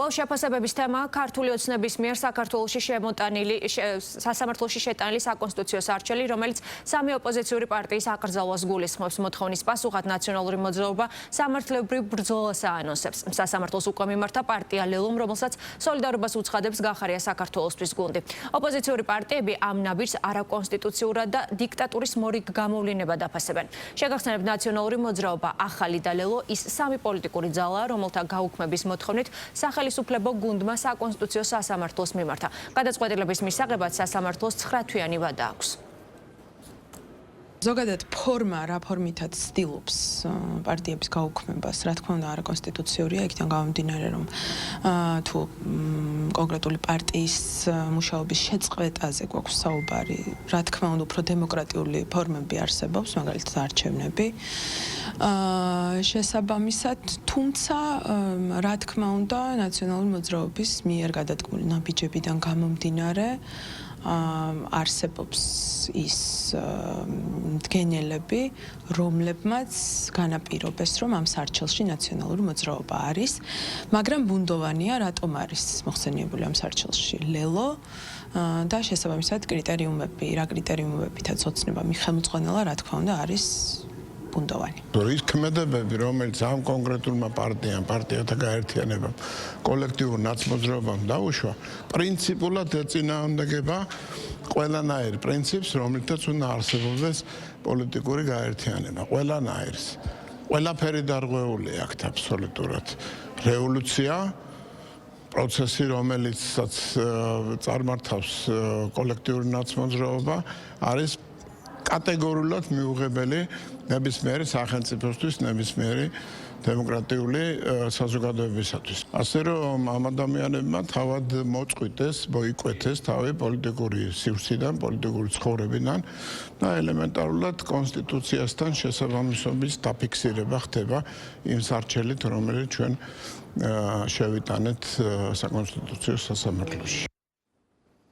შეფასებების თემა ქართული ოცნების მიერ საქართველოში შემოტანილი სასამართლოში შეტანილი საკონსტიტუციო არჩევანი, რომელიც სამი ოპოზიციური პარტიის აკრძალვას გულისხმობს. მოთხოვნის პასუხად ნაციონალური მოძრაობა სამართლებრივ ბრძოლას აანონსებს. სასამართლოს უკვე მიმართა პარტია ლელომ, რომელსაც სოლიდარობას უცხადებს გახარია საქართველოსთვის გუნდი. ოპოზიციური პარტიები ამ ნაბიჯს არაკონსტიტუციურად და დიქტატურის მორიგ გამოვლინებად აფასებენ. შეგახსენებთ, ნაციონალური მოძრაობა, ახალი და ლელო ის სამი პოლიტიკური ძალაა, რომელთა გაუქმების მოთხოვნით სახელისუფლებო გუნდმა საკონსტიტუციო სასამართლოს მიმართა. გადაწყვეტილების მისაღებად სასამართლოს 9 თვიანი ვადა აქვს. ზოგადად ფორმა რა ფორმითაც ცდილობს პარტიების გაუქმებას, რა თქმა უნდა არაკონსტიტუციურია, იქიდან გამომდინარე, რომ თუ კონკრეტული პარტიის მუშაობის შეწყვეტაზე გვაქვს საუბარი, რა თქმა უნდა უფრო დემოკრატიული ფორმები არსებობს, მაგალითად არჩევნები. შესაბამისად, თუმცა რა თქმა უნდა ნაციონალური მოძრაობის მიერ გადადგმული ნაბიჯებიდან გამომდინარე არსებობს ის მდგენელები, რომლებმაც განაპირობეს, რომ ამ სარჩელში ნაციონალური მოძრაობა არის, მაგრამ ბუნდოვანია, რატომ არის მოხსენიებული ამ სარჩელში ლელო და შესაბამისად რა კრიტერიუმებითაც ოცნება მიხელმოწყენელა, რა თქმა უნდა, არის ბუნდოვანი. ის ქმედებები, რომელიც ამ კონკრეტულმა პარტიათა გაერთიანებამ, კოლექტიურ ნაცმოძრაობამ დაუშვა, პრინციპულად ეწინააღმდეგება ყველანაირ პრინციპს, რომელთაც უნდა არსებობდეს პოლიტიკური გაერთიანება. ყველანაირს. ყველაფერი დარღვეული აქვთ აბსოლუტურად. რევოლუცია, პროცესი, რომელიცაც წარმართავს კოლექტიური ნაცმოძრაობა, არის კატეგორიულად მიუღებელი ნებისმიერი სახელმწიფოსთვის, ნებისმიერი დემოკრატიული საზოგადოებისათვის. ასე რომ ამ ადამიანებმა თავად მოწყვიტეს, მოიკვეთეს თავი პოლიტიკური სივრციდან, პოლიტიკური ცხოვრებიდან და ელემენტარულად კონსტიტუციასთან შესაბამისობის დაფიქსირება ხდება იმ სარჩელით, რომელიც ჩვენ შევიტანეთ საკონსტიტუციო სასამართლოში.